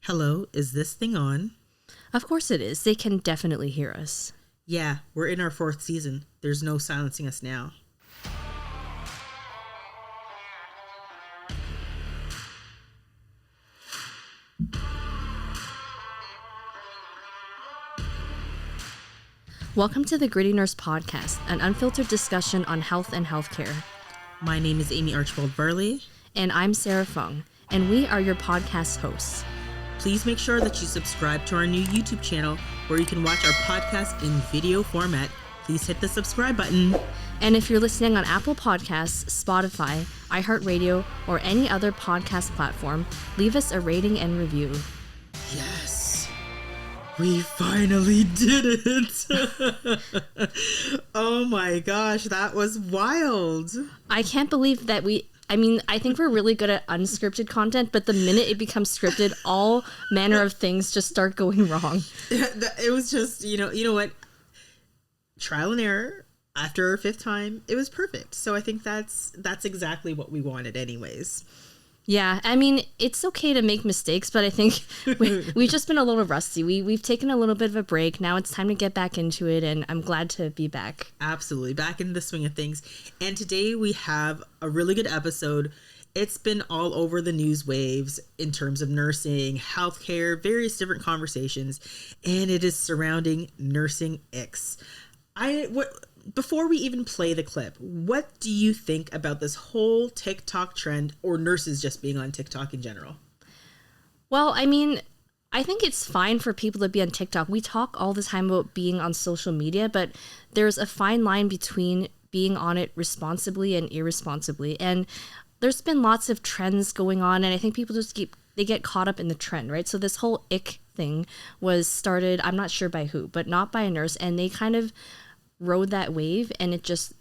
Hello, is this thing on? Of course it is. They can definitely hear us. Yeah, we're in our 4th season. There's no silencing us now. Welcome to the Gritty Nurse Podcast, an unfiltered discussion on health and healthcare. My name is Amie Archibald-Varley. And I'm Sarah Fung, and we are your podcast hosts. Please make sure that you subscribe to our new YouTube channel where you can watch our podcast in video format. Please hit the subscribe button. And if you're listening on Apple Podcasts, Spotify, iHeartRadio, or any other podcast platform, leave us a rating and review. Yes, we finally did it. Oh my gosh, that was wild. I can't believe that I think we're really good at unscripted content, but the minute it becomes scripted, all manner of things just start going wrong. It was just, you know what? Trial and error. After our 5th time, it was perfect. So I think that's exactly what we wanted anyways. Yeah, I mean, it's okay to make mistakes, but I think we've just been a little rusty. We've taken a little bit of a break. Now it's time to get back into it, and I'm glad to be back. Absolutely, back in the swing of things. And today we have a really good episode. It's been all over the news waves in terms of nursing, healthcare, various different conversations, and it is surrounding nursing icks. Before we even play the clip, what do you think about this whole TikTok trend or nurses just being on TikTok in general? Well, I mean, I think it's fine for people to be on TikTok. We talk all the time about being on social media, but there's a fine line between being on it responsibly and irresponsibly. And there's been lots of trends going on, and I think people just they get caught up in the trend, right? So this whole ick thing was started, I'm not sure by who, but not by a nurse, and they kind of rode that wave, and they just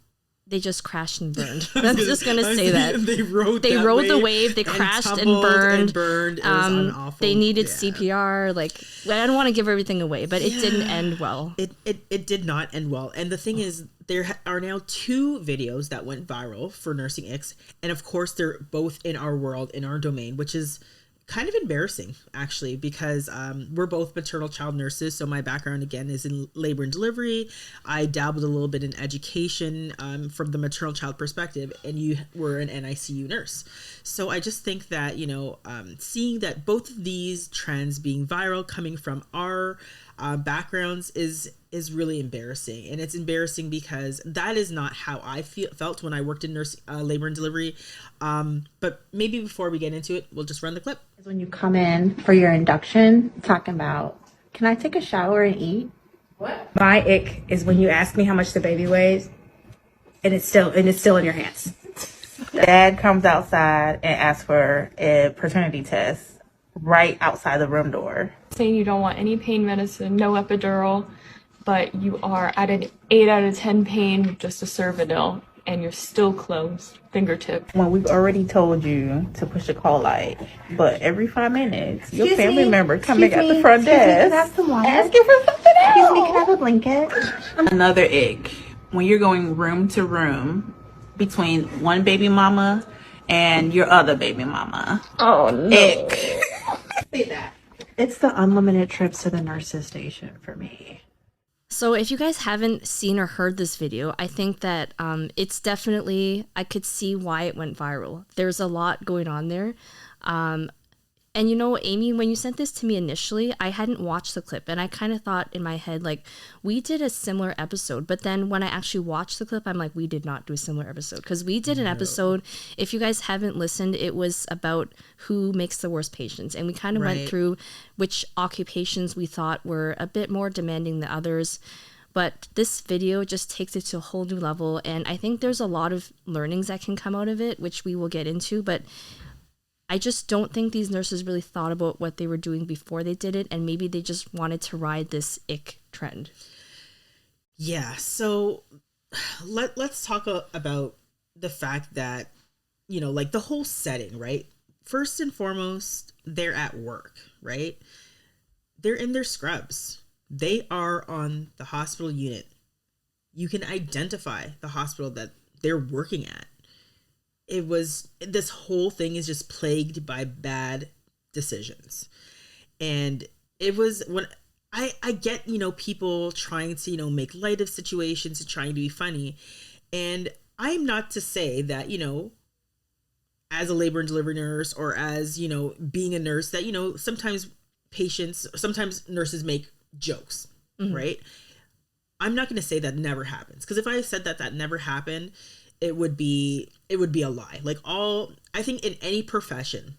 crashed and burned. I'm just gonna say that they rode the wave. They crashed and burned. It was awful. They needed CPR. Like, I don't want to give everything away, but it didn't end well. It did not end well. And the thing is, there are now 2 videos that went viral for nursing icks, and of course they're both in our world, in our domain, which is kind of embarrassing, actually, because we're both maternal child nurses. So my background, again, is in labor and delivery. I dabbled a little bit in education from the maternal child perspective, and you were an NICU nurse. So I just think that, seeing that both of these trends being viral coming from our backgrounds is really embarrassing. And it's embarrassing because that is not how I felt when I worked in labor and delivery. But maybe before we get into it, we'll just run the clip. When you come in for your induction, talking about, can I take a shower and eat? What? My ick is when you ask me how much the baby weighs, and it's still in your hands. Dad comes outside and asks for a paternity test right outside the room door. Saying you don't want any pain medicine, no epidural, but you are at an 8 out of 10 pain with just a Cervidil, and you're still closed, fingertip. When we've already told you to push the call light, but every 5 minutes, your family member coming at the front desk, asking for something else. Excuse me, can I have a blanket? Another ick, when you're going room to room between one baby mama and your other baby mama. Oh, no. Ick. Say that. It's the unlimited trips to the nurse's station for me. So if you guys haven't seen or heard this video, I think that it's definitely, I could see why it went viral. There's a lot going on there. And Amie, when you sent this to me initially, I hadn't watched the clip, and I kind of thought in my head, like, we did a similar episode. But then when I actually watched the clip, I'm like, we did not do a similar episode, because we did an episode. If you guys haven't listened, it was about who makes the worst patients, and we kind of went through which occupations we thought were a bit more demanding than others. But this video just takes it to a whole new level, and I think there's a lot of learnings that can come out of it, which we will get into. But I just don't think these nurses really thought about what they were doing before they did it, and maybe they just wanted to ride this ick trend. Yeah, so let's talk about the fact that, like the whole setting, right? First and foremost, they're at work, right? They're in their scrubs. They are on the hospital unit. You can identify the hospital that they're working at. This whole thing is just plagued by bad decisions. And it was when I get, people trying to, make light of situations and trying to be funny. And I'm not to say that, as a labor and delivery nurse or as, being a nurse that, sometimes nurses make jokes, right? I'm not going to say that never happens. Because if I said that never happened, it would be a lie. Like I think in any profession,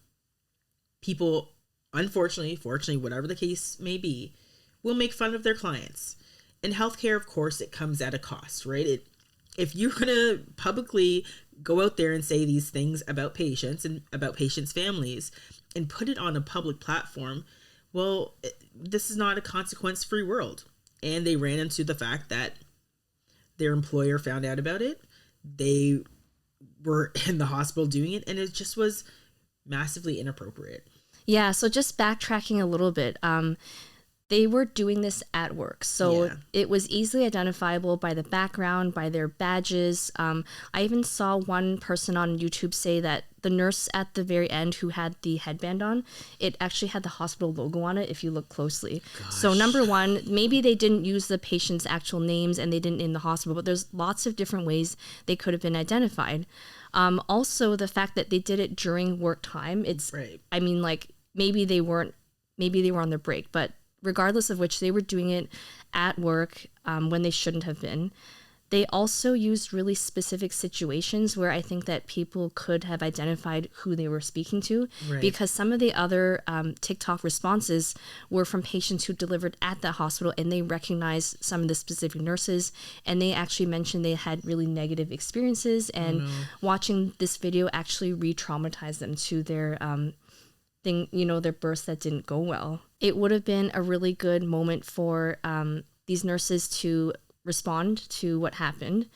people, unfortunately, fortunately, whatever the case may be, will make fun of their clients. In healthcare, of course, it comes at a cost, right? If you're going to publicly go out there and say these things about patients and about patients' families and put it on a public platform, well, this is not a consequence-free world. And they ran into the fact that their employer found out about it. They were in the hospital doing it, and it just was massively inappropriate. Yeah, so just backtracking a little bit, they were doing this at work. So it was easily identifiable by the background, by their badges. I even saw one person on YouTube say that the nurse at the very end who had the headband on, it actually had the hospital logo on it if you look closely. Gosh. So number one, maybe they didn't use the patient's actual names and they didn't name the hospital, but there's lots of different ways they could have been identified. Also, the fact that they did it during work time, it's, right. I mean, like, maybe they were on their break, but regardless of which, they were doing it at work when they shouldn't have been. They also used really specific situations where I think that people could have identified who they were speaking to, right. Because some of the other TikTok responses were from patients who delivered at the hospital, and they recognized some of the specific nurses, and they actually mentioned they had really negative experiences, and watching this video actually re-traumatized them to their their births that didn't go well. It would have been a really good moment for these nurses to respond to what happened,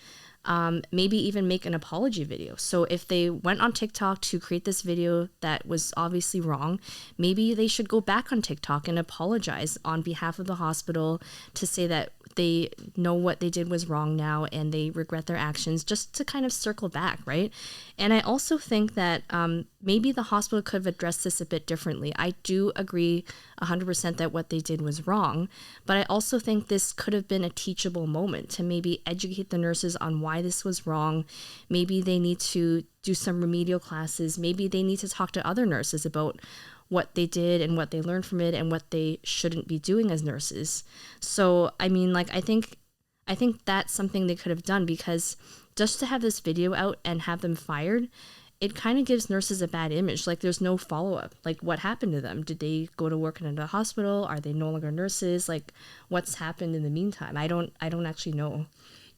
maybe even make an apology video. So if they went on TikTok to create this video that was obviously wrong, maybe they should go back on TikTok and apologize on behalf of the hospital to say that they know what they did was wrong now and they regret their actions, just to kind of circle back, right? And I also think that maybe the hospital could have addressed this a bit differently. I do agree 100% that what they did was wrong, but I also think this could have been a teachable moment to maybe educate the nurses on why this was wrong. Maybe they need to do some remedial classes. Maybe they need to talk to other nurses about what they did and what they learned from it and what they shouldn't be doing as nurses. So, I mean, like, I think that's something they could have done, because just to have this video out and have them fired, it kind of gives nurses a bad image. Like, there's no follow-up. Like, what happened to them? Did they go to work in a hospital? Are they no longer nurses? Like, what's happened in the meantime? I don't actually know.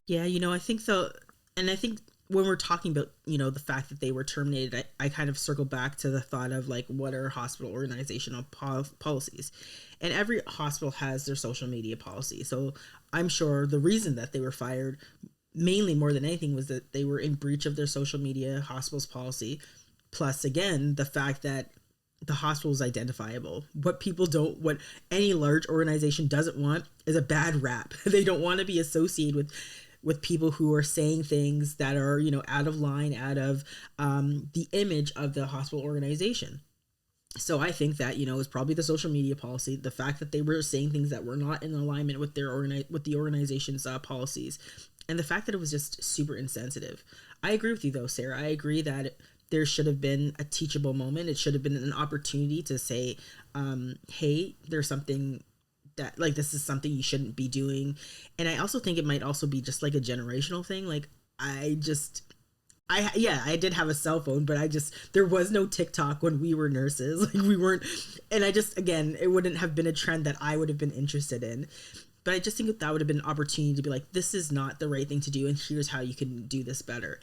Yeah, I think so. And I think when we're talking about, the fact that they were terminated, I kind of circle back to the thought of, like, what are hospital organizational policies? And every hospital has their social media policy. So I'm sure the reason that they were fired, mainly more than anything, was that they were in breach of their social media hospital's policy. Plus, again, the fact that the hospital is identifiable. What any large organization doesn't want is a bad rap. They don't want to be associated with people who are saying things that are, out of line, out of the image of the hospital organization. So I think that, it's probably the social media policy, the fact that they were saying things that were not in alignment with with the organization's policies, and the fact that it was just super insensitive. I agree with you, though, Sarah. I agree that there should have been a teachable moment. It should have been an opportunity to say, hey, there's something that, like, this is something you shouldn't be doing. And I also think it might also be just like a generational thing. Like, I did have a cell phone, but there was no TikTok when we were nurses. Like, we weren't, and again, it wouldn't have been a trend that I would have been interested in. But I just think that would have been an opportunity to be like, this is not the right thing to do, and here's how you can do this better.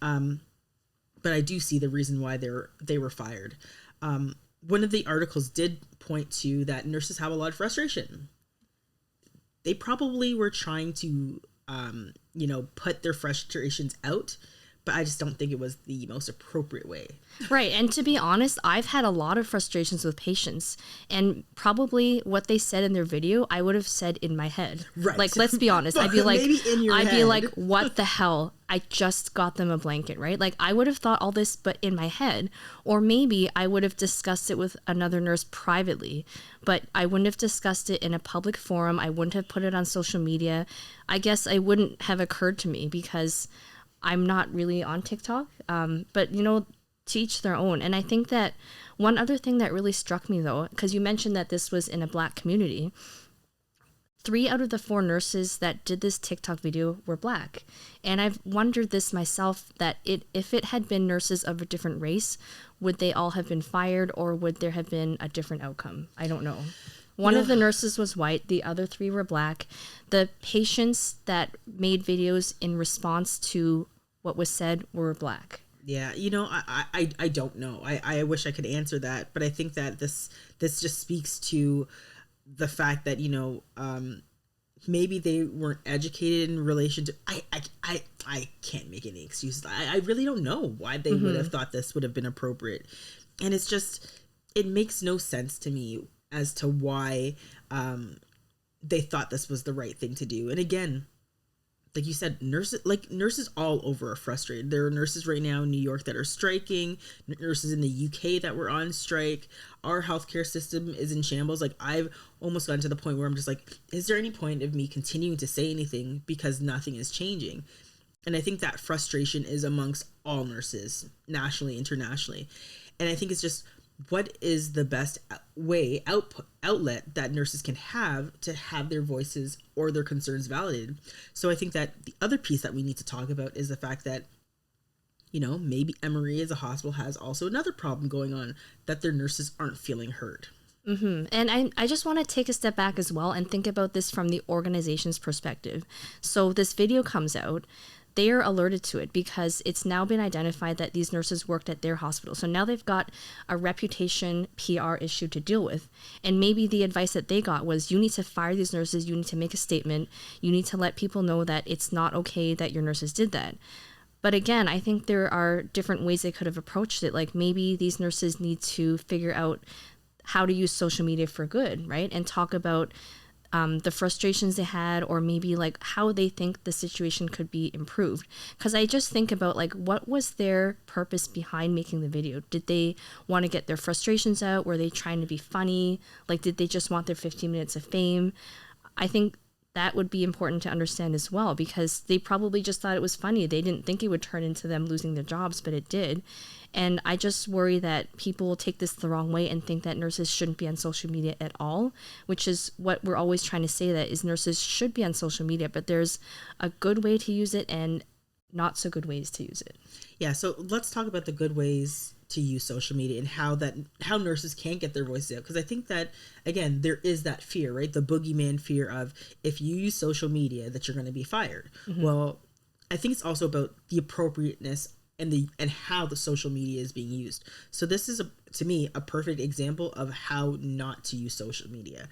But I do see the reason why they were fired. One of the articles did point to that nurses have a lot of frustration. They probably were trying to, put their frustrations out, but I just don't think it was the most appropriate way. Right. And to be honest, I've had a lot of frustrations with patients, and probably what they said in their video, I would have said in my head. Right. Like, let's be honest. I'd be like, Maybe in your I'd be head. like, what the hell? I just got them a blanket, right? Like, I would have thought all this, but in my head. Or maybe I would have discussed it with another nurse privately, but I wouldn't have discussed it in a public forum. I wouldn't have put it on social media. I guess it wouldn't have occurred to me because I'm not really on TikTok. But, you know, to each their own. And I think that one other thing that really struck me, though, because you mentioned that this was in a Black community, 3 out of the 4 nurses that did this TikTok video were Black. And I've wondered this myself, that if it had been nurses of a different race, would they all have been fired, or would there have been a different outcome? I don't know. One of the nurses was white, the other 3 were Black. The patients that made videos in response to what was said were Black. Yeah, you know, I don't know. I wish I could answer that, but I think that this just speaks to the fact that, you know, maybe they weren't educated in relation to. I can't make any excuses. I really don't know why they would have thought this would have been appropriate, and it's just, it makes no sense to me as to why they thought this was the right thing to do. And again, like you said, nurses all over are frustrated. There are nurses right now in New York that are striking, nurses in the UK that were on strike. Our healthcare system is in shambles. Like, I've almost gotten to the point where I'm just like, is there any point of me continuing to say anything, because nothing is changing? And I think that frustration is amongst all nurses, nationally, internationally. And I think it's just, what is the best outlet that nurses can have to have their voices or their concerns validated? So I think that the other piece that we need to talk about is the fact that, you know, maybe Emory as a hospital has also another problem going on, that their nurses aren't feeling heard. And I just want to take a step back as well and think about this from the organization's perspective. So this video comes out. They are alerted to it because it's now been identified that these nurses worked at their hospital. So now they've got a reputation PR issue to deal with. And maybe the advice that they got was, you need to fire these nurses. You need to make a statement. You need to let people know that it's not okay that your nurses did that. But again, I think there are different ways they could have approached it. Like, maybe these nurses need to figure out how to use social media for good, right? And talk about the frustrations they had, or maybe like how they think the situation could be improved. Because I just think about, like, what was their purpose behind making the video? Did they want to get their frustrations out? Were they trying to be funny? Like, did they just want their 15 minutes of fame? I think that would be important to understand as well, because they probably just thought it was funny. They didn't think it would turn into them losing their jobs, but it did. And I just worry that people will take this the wrong way and think that nurses shouldn't be on social media at all, which is what we're always trying to say, that is, nurses should be on social media, but there's a good way to use it and not so good ways to use it. Yeah, so let's talk about the good ways to use social media and how nurses can get their voices out. Because I think that, again, there is that fear, right? The boogeyman fear of, if you use social media, that you're going to be fired. Well, I think it's also about the appropriateness and how the social media is being used. So this is, to me, a perfect example of how not to use social media.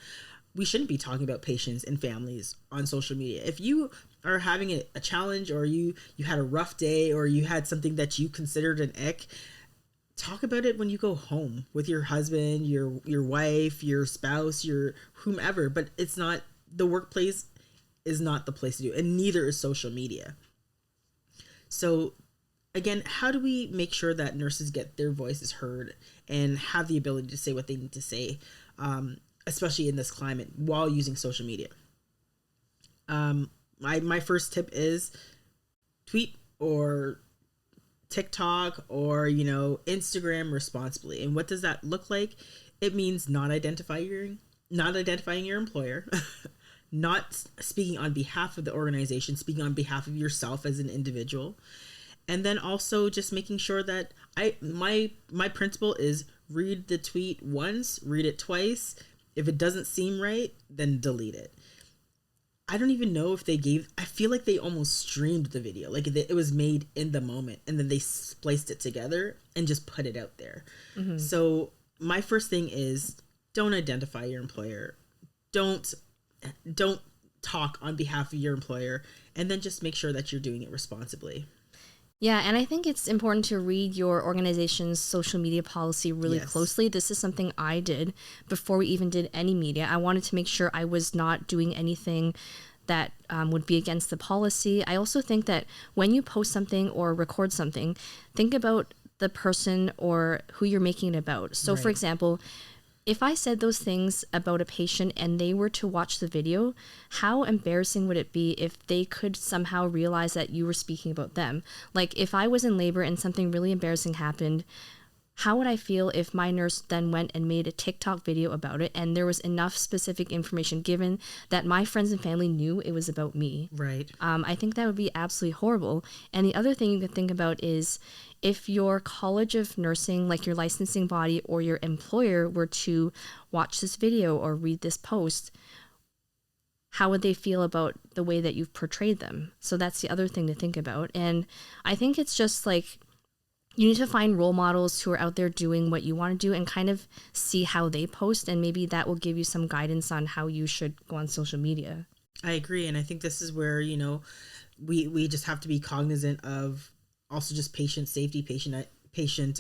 We shouldn't be talking about patients and families on social media. If you are having a challenge, or you had a rough day, or you had something that you considered an ick, talk about it when you go home with your husband, your wife, your spouse, your whomever. But it's not, the workplace is not the place to do, and neither is social media. So again, how do we make sure that nurses get their voices heard and have the ability to say what they need to say, especially in this climate, while using social media? My first tip is tweet or TikTok or, Instagram responsibly. And what does that look like? It means not identifying your employer, not speaking on behalf of the organization, speaking on behalf of yourself as an individual. And then also just making sure that my principle is, read the tweet once, read it twice. If it doesn't seem right, then delete it. I don't even know if I feel like they almost streamed the video. Like, it was made in the moment, and then they spliced it together and just put it out there. So my first thing is, don't identify your employer. Don't talk on behalf of your employer, and then just make sure that you're doing it responsibly. Yeah, and I think it's important to read your organization's social media policy really Yes. closely. This is something I did before we even did any media. I wanted to make sure I was not doing anything that would be against the policy. I also think that when you post something or record something, think about the person or who you're making it about. So, for Right. example, if I said those things about a patient and they were to watch the video, how embarrassing would it be if they could somehow realize that you were speaking about them? Like if I was in labor and something really embarrassing happened, how would I feel if my nurse then went and made a TikTok video about it and there was enough specific information given that my friends and family knew it was about me? Right. I think that would be absolutely horrible. And the other thing you could think about is if your college of nursing, like your licensing body or your employer, were to watch this video or read this post, how would they feel about the way that you've portrayed them? So that's the other thing to think about. And I think it's just like you need to find role models who are out there doing what you want to do and kind of see how they post. And maybe that will give you some guidance on how you should go on social media. I agree. And I think this is where, we just have to be cognizant of also just patient safety, patient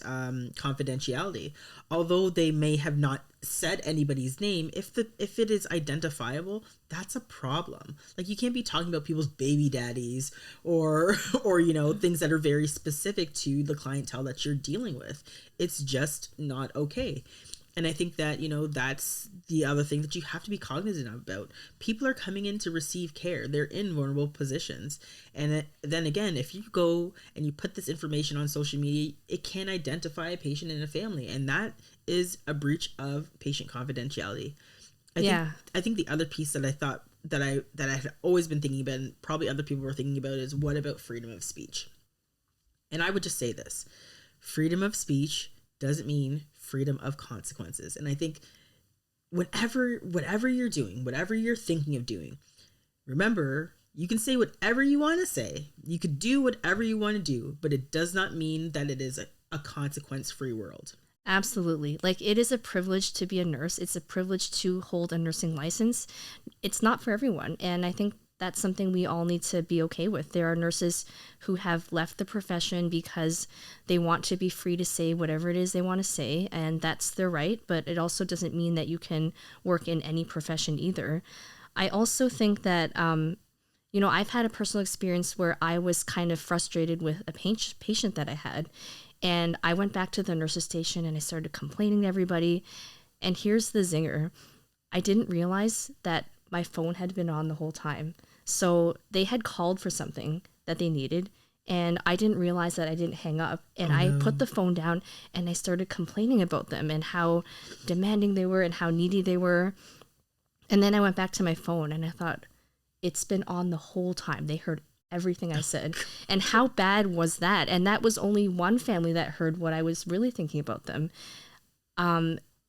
confidentiality. Although they may have not said anybody's name, if it is identifiable, that's a problem. Like you can't be talking about people's baby daddies or things that are very specific to the clientele that you're dealing with. It's just not okay. And I think that, that's the other thing that you have to be cognizant about. People are coming in to receive care. They're in vulnerable positions. And then again, if you go and you put this information on social media, it can identify a patient and a family. And that is a breach of patient confidentiality. I think the other piece that I thought that I had always been thinking about, and probably other people were thinking about, is what about freedom of speech? And I would just say this: freedom of speech doesn't mean freedom of consequences. And I think whatever you're doing, whatever you're thinking of doing, remember, you can say whatever you want to say. You could do whatever you want to do, but it does not mean that it is a consequence-free world. Absolutely. Like it is a privilege to be a nurse. It's a privilege to hold a nursing license. It's not for everyone. And I think that's something we all need to be okay with. There are nurses who have left the profession because they want to be free to say whatever it is they want to say, and that's their right, but it also doesn't mean that you can work in any profession either. I also think that, I've had a personal experience where I was kind of frustrated with a patient that I had, and I went back to the nurse's station and I started complaining to everybody, and here's the zinger. I didn't realize that my phone had been on the whole time. So they had called for something that they needed, and I didn't realize that I didn't hang up. And I put the phone down and I started complaining about them and how demanding they were and how needy they were. And then I went back to my phone and I thought, it's been on the whole time. They heard everything I said. And how bad was that? And that was only one family that heard what I was really thinking about them.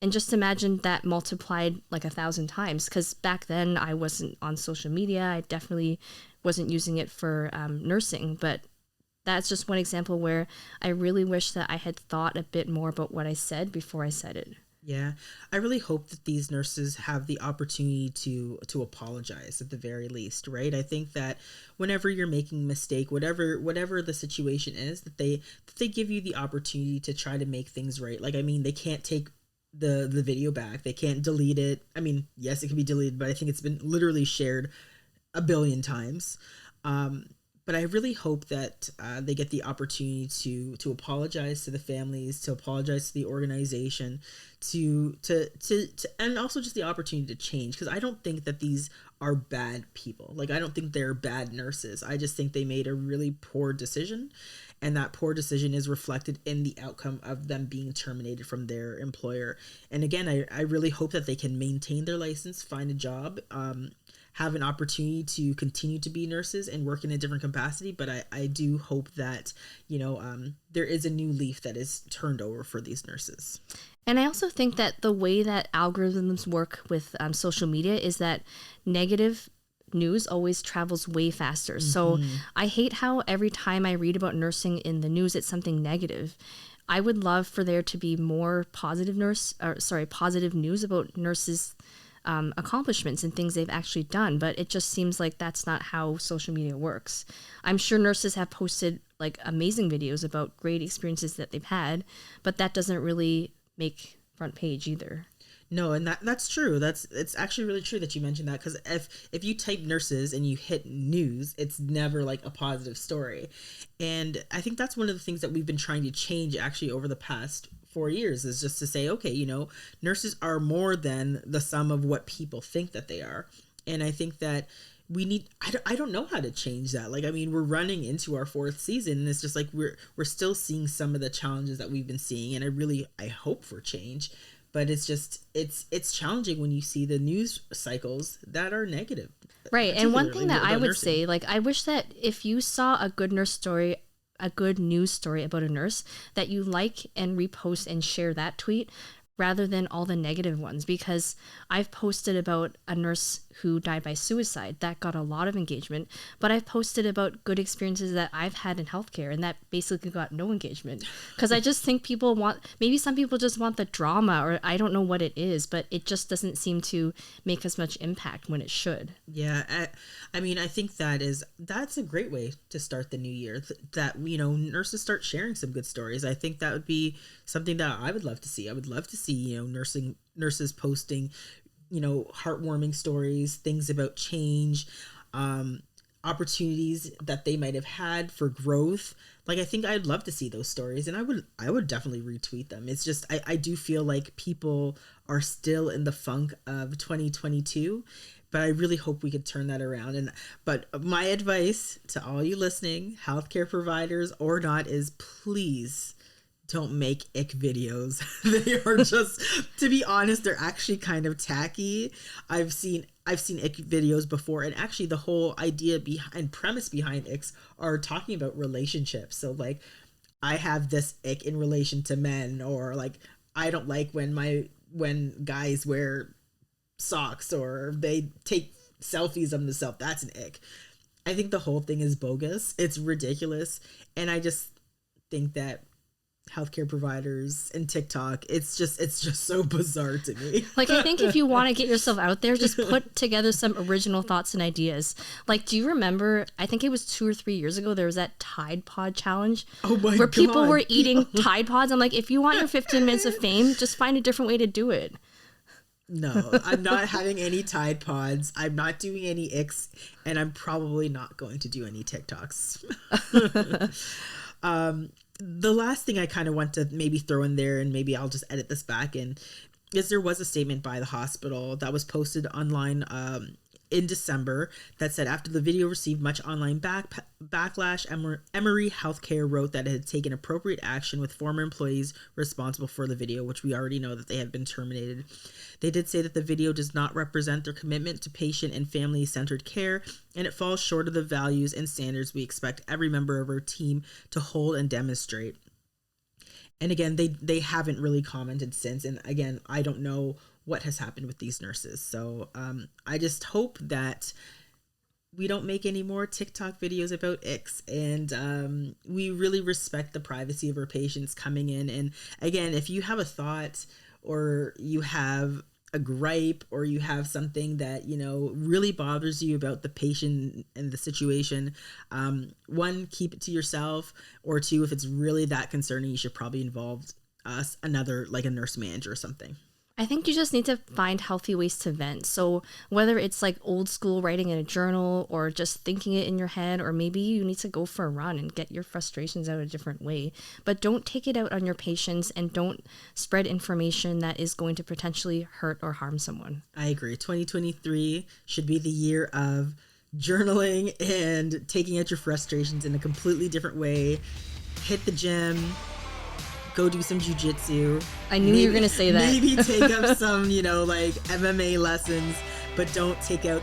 And just imagine that multiplied like 1,000 times, because back then I wasn't on social media. I definitely wasn't using it for nursing. But that's just one example where I really wish that I had thought a bit more about what I said before I said it. Yeah, I really hope that these nurses have the opportunity to apologize at the very least, right? I think that whenever you're making a mistake, whatever the situation is, that they give you the opportunity to try to make things right. Like, I mean, they can't take the video back. They can't delete it. I mean, yes, it can be deleted, but I think it's been literally shared a billion times. But I really hope that they get the opportunity to apologize to the families, to apologize to the organization, to and also just the opportunity to change. Because I don't think that these are bad people. Like, I don't think they're bad nurses. I just think they made a really poor decision, and that poor decision is reflected in the outcome of them being terminated from their employer. And again, I really hope that they can maintain their license, find a job, have an opportunity to continue to be nurses and work in a different capacity. But I do hope that, there is a new leaf that is turned over for these nurses. And I also think that the way that algorithms work with social media is that negative news always travels way faster. Mm-hmm. So I hate how every time I read about nursing in the news, it's something negative. I would love for there to be more positive news about nurses' accomplishments and things they've actually done, but it just seems like that's not how social media works. I'm sure nurses have posted like amazing videos about great experiences that they've had, but that doesn't really make front page either. No, and that's true. It's actually really true that you mentioned that, because if you type nurses and you hit news, it's never like a positive story. And I think that's one of the things that we've been trying to change actually over the past 4 years, is just to say, okay, you know, nurses are more than the sum of what people think that they are. And I think that we need, I don't know how to change that. Like, I mean, we're running into our 4th season, and it's just like we're still seeing some of the challenges that we've been seeing, and I hope for change. But it's just, it's challenging when you see the news cycles that are negative. Right. And one thing that I would say, like, I wish that if you saw a good news story about a nurse, that you like and repost and share that tweet rather than all the negative ones, because I've posted about a nurse who died by suicide that got a lot of engagement, but I've posted about good experiences that I've had in healthcare, and that basically got no engagement, because I just think maybe some people just want the drama, or I don't know what it is, but it just doesn't seem to make as much impact when it should. Yeah, I mean, I think that's a great way to start the new year, that, you know, nurses start sharing some good stories. I think that would be something that I would love to see. I would love to see, you know, nurses posting, you know, heartwarming stories, things about change, opportunities that they might have had for growth. Like, I think I'd love to see those stories, and I would definitely retweet them. It's just, I do feel like people are still in the funk of 2022, but I really hope we could turn that around. But my advice to all you listening, healthcare providers or not, is please don't make ick videos. They are just, to be honest, they're actually kind of tacky. I've seen ick videos before, and actually the whole idea and premise behind icks are talking about relationships. So like, I have this ick in relation to men, or like, I don't like when guys wear socks or they take selfies of themselves. That's an ick. I think the whole thing is bogus. It's ridiculous. And I just think that healthcare providers and TikTok, it's just so bizarre to me. Like, I think if you want to get yourself out there, just put together some original thoughts and ideas. Like, do you remember, I think it was 2 or 3 years ago, there was that Tide Pod challenge. Oh my where God. People were eating Tide Pods. I'm like, if you want your 15 minutes of fame, just find a different way to do it. No, I'm not having any Tide Pods. I'm not doing any icks, and I'm probably not going to do any TikToks. The last thing I kind of want to maybe throw in there, and maybe I'll just edit this back in, is there was a statement by the hospital that was posted online in December that said, after the video received much online backlash, Emory Healthcare wrote that it had taken appropriate action with former employees responsible for the video, which we already know that they have been terminated. They did say that the video does not represent their commitment to patient and family-centered care, and it falls short of the values and standards we expect every member of our team to hold and demonstrate. And again, they haven't really commented since, and again, I don't know what has happened with these nurses. So I just hope that we don't make any more TikTok videos about icks, and we really respect the privacy of our patients coming in. And again, if you have a thought, or you have a gripe, or you have something that, you know, really bothers you about the patient and the situation, 1, keep it to yourself, or 2, if it's really that concerning, you should probably involve another, like a nurse manager or something. I think you just need to find healthy ways to vent. So whether it's like old school writing in a journal, or just thinking it in your head, or maybe you need to go for a run and get your frustrations out a different way. But don't take it out on your patients, and don't spread information that is going to potentially hurt or harm someone. I agree. 2023 should be the year of journaling and taking out your frustrations in a completely different way. Hit the gym. Go do some jujitsu. I knew you were going to say that. Maybe take up some, you know, like MMA lessons, but don't take that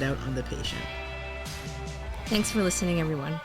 out on the patient. Thanks for listening, everyone.